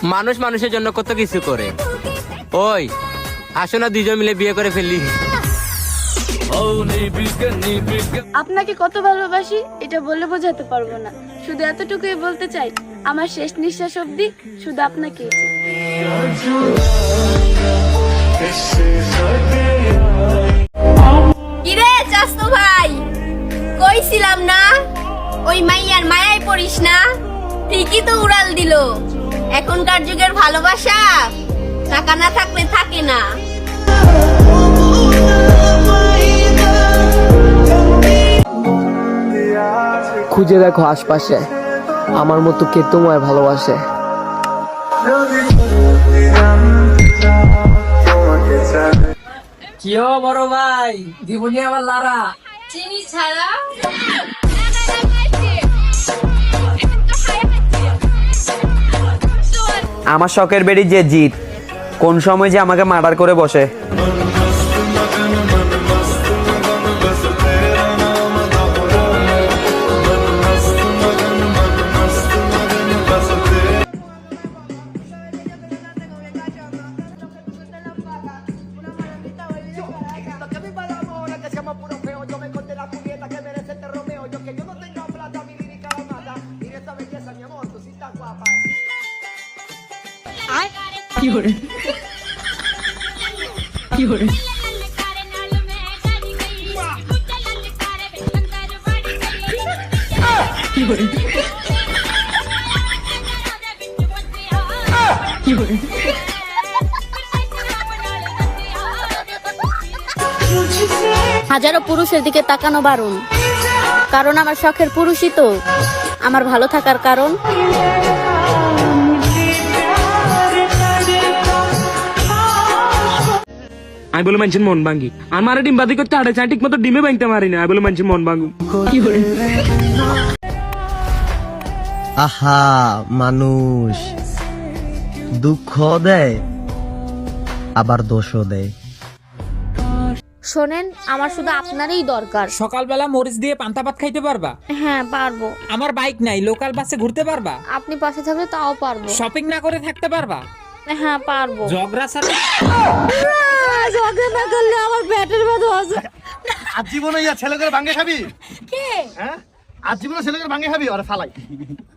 মানুষ মানুষের জন্য কত কিছু করে। ওই আসো না দুজন মিলে বিয়ে করে ফেললি। আপনাকে কত ভালোবাসি এটা বলে বোঝাতে পারবো না, শুধু এতটুকুই বলতে চাই, আমার শেষ নিঃশ্বাস অবধি শুধু আপনাকে। কিরে চাস্তু ভাই, কইছিলাম না ওই মাইয়ার মায়ায় পড়িস না, ঠিকই তো উড়াল দিল। এখনকার যুগের ভালোবাসা টাকা না থাকলে থাকে না। খুঁজে দেখো আশপাশে আমার মতো কে তোমায় ভালোবাসে। কিও বড় ভাই, দিবনি আবার লারা চিনি ছাড়া আমার শখের বেড়ি যে জিত, কোন সময় যে আমাকে মার্ডার করে বসে। হাজারো পুরুষের দিকে তাকানো বারণ, কারণ আমার শখের পুরুষই তো আমার ভালো থাকার কারণ। আমি বলে মানুষের মন ভাঙ্গি, আমার ডিম বাদি করতে হাঁটে চাই, ঠিক মতো ডিমে ভাঙতে পারি না। আমি বলে মানুষের মন ভাঙু। আহা, মানুষ দুঃখ দেয় আবার দোষও দেয়। শোনেন, আমার শুধু আপনারই দরকার। সকালবেলা মরিচ দিয়ে পান্তা ভাত খাইতে পারবা? হ্যাঁ পারবো। আমার বাইক নাই, লোকাল বাসে ঘুরতে পারবা? আপনি পাশে থাকলে তাও পারবো। শপিং না করে থাকতে পারবা? হ্যাঁ পারবো। ঝগড়া ছাড়া ঝগড়া না করলে আমার পেটের ব্যথা আছে। আজীবনে ইয়া ছেলে করে ভাঙ্গে খাবি? হ্যাঁ, আজীবনে ছেলে করে ভাঙ্গে খাবি? আরে ফালাই,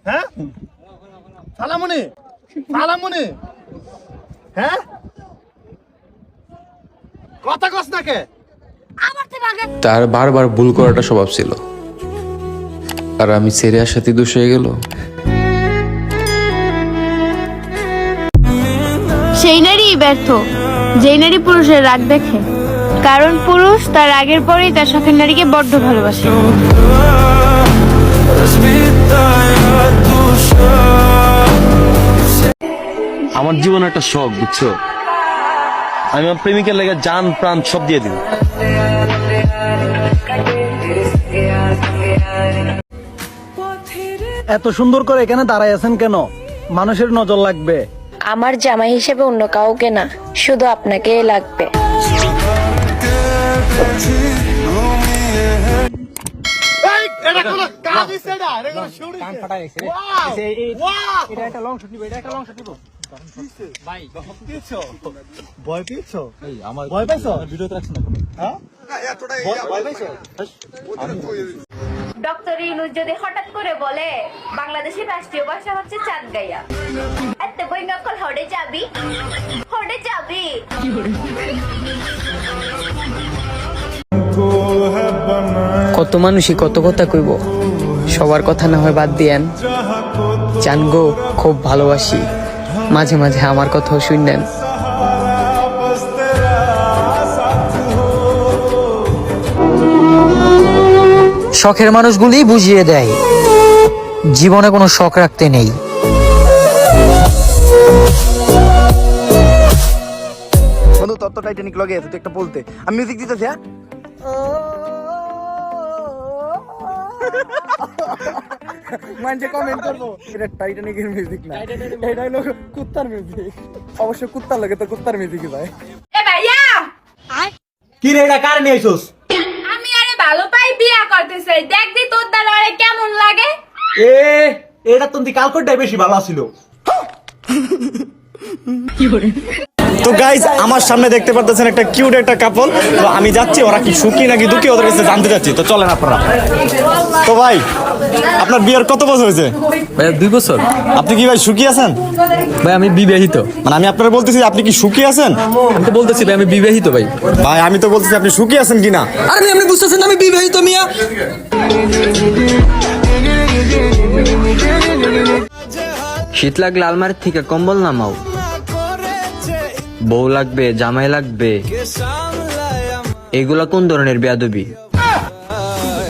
হ্যাঁ ফালামনে, ফালামনে, হ্যাঁ কথা কস না কে? তার বারবার ভুল করাটা স্বভাব ছিল, আর আমি ছেড়ে আসাতে দোষ হয়ে গেল। সেই নারী ব্যর্থ যেই নারী পুরুষের রাগ দেখে, কারণ পুরুষ তার রাগের পরেই তার শখের নারীকে বড্ড ভালোবাসে। আমার জীবন একটা শখ, বুঝছো? আমি আমার প্রেমিকের লেগে জান প্রাণ সব দিয়ে দিই। এত সুন্দর করে এখানে দাঁড়ায় আছেন কেন? মানুষের নজর লাগবে। আমার জামাই হিসেবে অন্য কাউকে না, শুধু আপনাকেই লাগবে। এটা কোন কাজ হইছে না? এটা কোন শুট হইছে? কান ফাটা গেছে রে। এটা একটা লং শট নিব, এটা একটা লং শট নিব। ভাই ভয় পেয়েছো? এই আমার ভয় পাইছো? ভিডিওতে রাখছ না? হ্যাঁ ভয় পাইছো? ডক্টর ইউনূস যদি হঠাৎ করে বলে বাংলাদেশের রাষ্ট্রীয় ভাষা হচ্ছে চাঁদগাইয়া, এত বই নকল হড়ে যাবি, হড়ে যাবি। কত মানুষই কত কথা কইব, সবার কথা না হয় বাদ দিয়েন। জানগো খুব ভালোবাসি, মাঝে মাঝে আমার কথাও শুনলেন। শখের মানুষগুলি বুঝিয়ে দেয় জীবনে কোনো শখ রাখতে নেই। বন্ধু তত টাইটানিক লগে আছে, তুই একটা বলতে আমি মিউজিক দিতেছি। হ্যাঁ মানে কমেন্ট করবো এটা টাইটানিকের মিউজিক না, এটা হলো কুত্তার মিউজিক। অবশ্য কুত্তার লাগে তো কুত্তার মিউজিকই ভাই। এ ভাইয়া, কি রে এটা কার নিয়ে আইছস? আমি আরে ভালো পাই বিয়া করতে চাই, দেখ দি তোর দ্বারা আরে কেমন লাগে। এটা তো কালকটাই বেশি ভালো ছিল। তো গাইজ আমার সামনে দেখতে পারতেছেন একটা কিউট একটা কাপল। তো আমি যাচ্ছি, ওরা কি সুখী নাকি দুঃখী ওদের কাছে জানতে যাচ্ছি। তো চলেন আপনারা। তো ভাই আপনার বিয়ের কত বছর হয়েছে? ভাই 2 বছর। আপনি কি ভাই সুখী আছেন? ভাই আমি বিবাহিত। মানে আমি আপনারা বলতেছি আপনি কি সুখী আছেন? আমি তো বলতেছি ভাই আমি বিবাহিত ভাই। ভাই আমি তো বলতেছি আপনি সুখী আছেন কিনা। আরে আপনি বুঝতেছেন আমি বিবাহিত মিয়া। শীত লাগলে আলমারির থেকে কম্বল নামাও। বউ লাগবে, জামাই লাগবে, এগুলা কোন ধরনের বেয়াদবি?